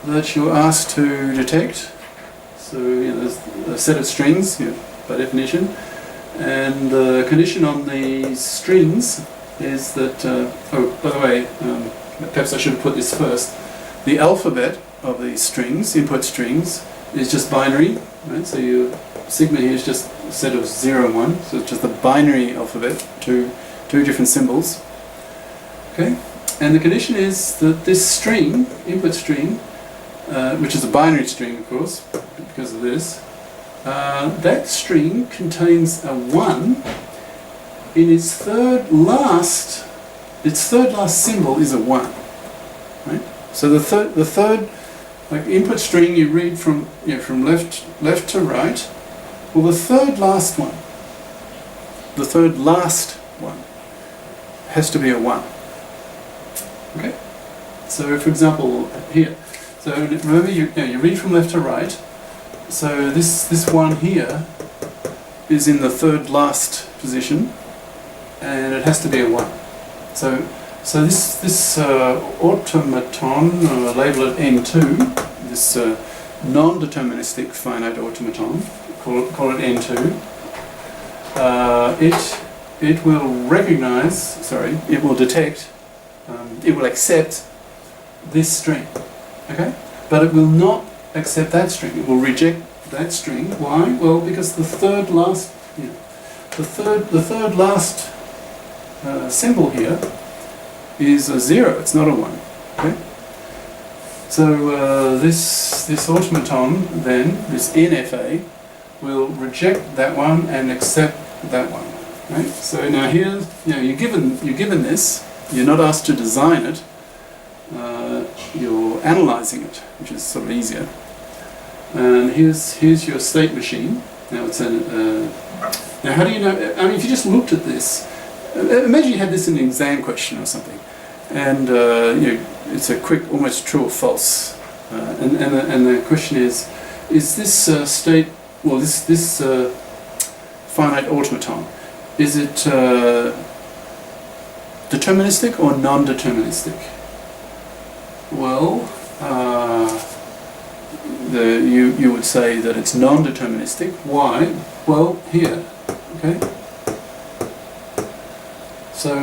that you're asked to detect. So there's a set of strings, by definition, and the condition on these strings is that, oh, by the way, perhaps I should have put this first. The alphabet of these strings, input strings, is just binary, right? So your sigma here is just a set of 0 and 1, so it's just a binary alphabet, two different symbols. Okay, and the condition is that this string, input string, which is a binary string, of course, because of this, that string contains a 1 in its third last symbol is a 1, right? So the third like input string you read from left to right, well, the third last one has to be a 1. Okay, so for example here, so remember you read from left to right, so this one here is in the third last position, and it has to be a 1. So this automaton, label it N2, this non-deterministic finite automaton, call it N2. It will recognize, it will detect, it will accept this string, okay? But it will not accept that string. It will reject that string. Why? Well, because the third last symbol here is a 0. It's not a 1. Okay. So this automaton then, this NFA, will reject that one and accept that one. Right. So now here, you're given this. You're not asked to design it. You're analyzing it, which is sort of easier. And here's your state machine. Now it's now how do you know? I mean, if you just looked at this, imagine you had this in an exam question or something, and it's a quick, almost true or false, and the question is this state, well, this finite automaton, is it deterministic or non-deterministic? Well, you would say that it's non-deterministic. Why? Well, here, okay. So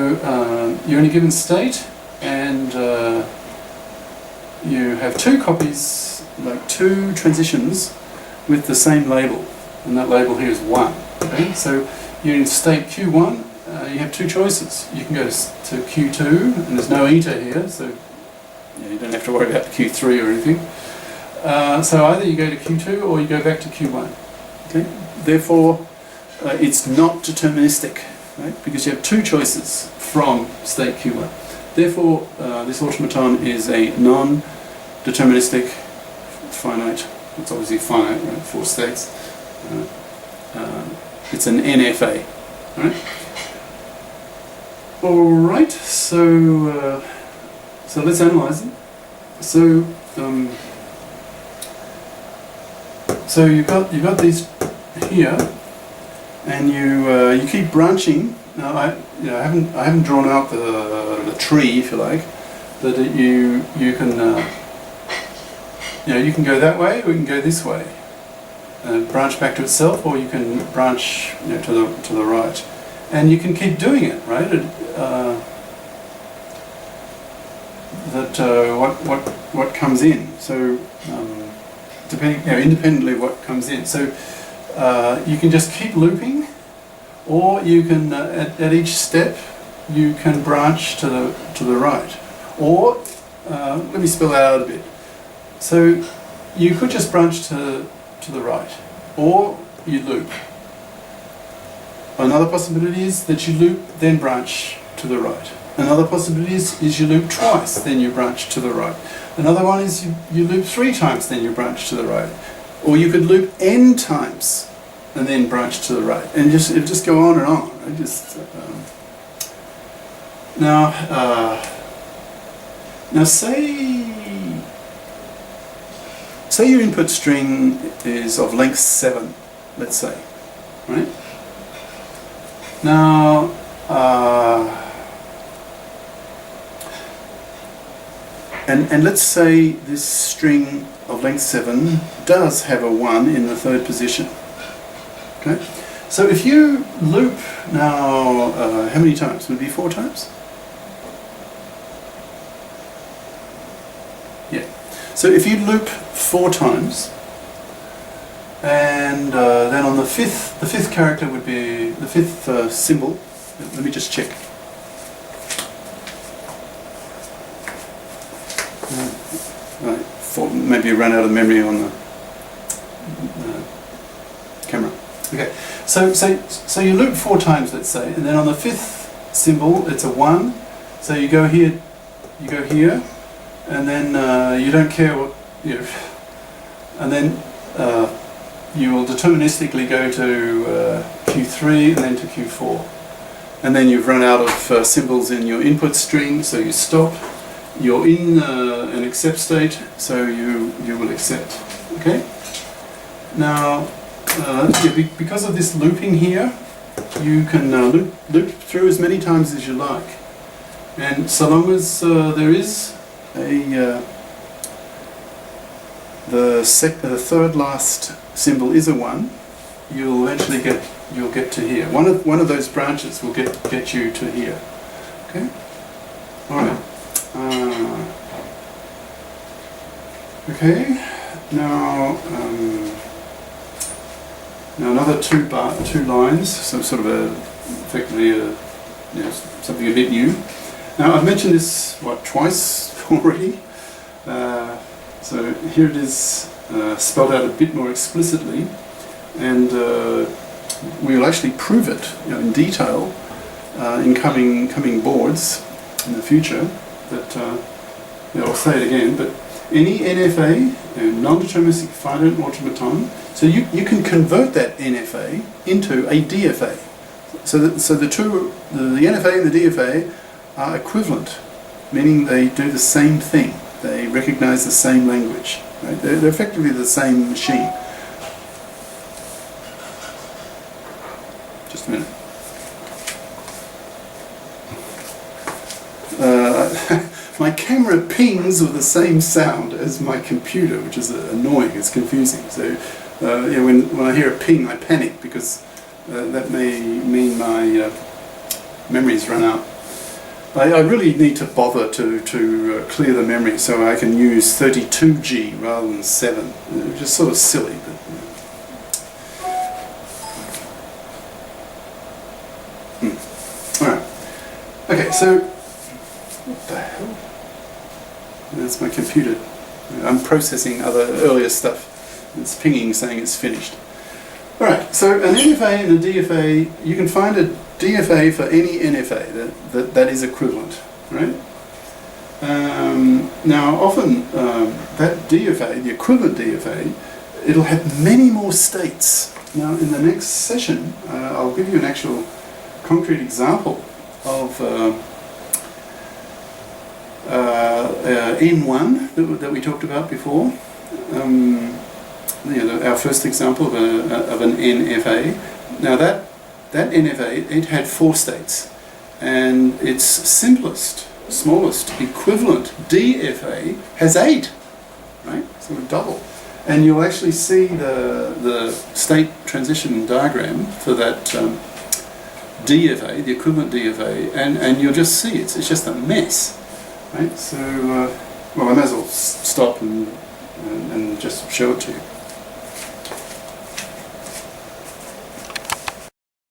you're in a given state, and you have two copies, like two transitions with the same label, and that label here is 1. Okay, so you're in state Q1. You have two choices. You can go to Q2, and there's no eta here, so you don't have to worry about Q3 or anything. So either you go to Q2 or you go back to Q1. Okay, therefore it's not deterministic. Right? Because you have two choices from state Q1. Therefore, this automaton is a non-deterministic finite. It's obviously finite, right? 4 states. It's an NFA. Right? All right. So let's analyze it. So you've got these here. And you keep branching. Now I haven't drawn out the tree, if you like, but you can you can go that way or you can go this way, branch back to itself, or you can branch to the right, and you can keep doing it, right? What comes in. So depending independently of what comes in. So. You can just keep looping, or you can at each step you can branch to the right, or let me spell that out a bit. So you could just branch to the right, or you loop. Another possibility is that you loop then branch to the right. Another possibility is you loop twice, then you branch to the right. Another one is you loop 3 times, then you branch to the right. Or you could loop n times and then branch to the right, and it'll just go on and on. Right? Now say your input string is of length 7, let's say, right? Now And let's say this string of length 7 does have a 1 in the third position. Okay? So if you loop now, how many times? Would it be 4 times? Yeah. So if you loop 4 times, and then on the fifth character would be the fifth symbol. Let me just check. Maybe you ran out of memory on the camera. Okay, so you loop 4 times, let's say, and then on the 5th symbol it's a 1. So you go here, and then you don't care what and then you will deterministically go to Q3 and then to Q4, and then you've run out of symbols in your input string, so you stop. You're in an accept state, so you will accept. Okay. Now, because of this looping here, you can loop through as many times as you like, and so long as there is a the third last symbol is a 1, you'll eventually get to here. One of those branches will get you to here. Okay. All right. Okay, now another two lines, so sort of effectively something a bit new. Now I've mentioned this twice already, so here it is spelled out a bit more explicitly, and we'll actually prove it in detail in coming boards in the future. But I'll say it again, but any NFA, non-deterministic finite automaton, so you can convert that NFA into a DFA. So the NFA and the DFA are equivalent, meaning they do the same thing. They recognize the same language. Right? They're effectively the same machine. Just a minute. My camera pings with the same sound as my computer, which is annoying. It's confusing. So when I hear a ping, I panic because that may mean my memory's run out. I really need to bother to clear the memory so I can use 32G rather than 7, which is sort of silly. But, All right. Okay, so what the hell? That's my computer. I'm processing earlier stuff. It's pinging saying it's finished. Alright, so an NFA and a DFA, you can find a DFA for any NFA that is equivalent, right? Now often that DFA, the equivalent DFA, it'll have many more states. Now in the next session I'll give you an actual concrete example of N1 that we talked about before. Our first example of an NFA. Now that NFA, it had 4 states, and its simplest, smallest equivalent DFA has 8, right? So double. And you'll actually see the state transition diagram for that DFA, the equivalent DFA, and you'll just see it's just a mess, right? So, well, I may as well stop and just show it to you.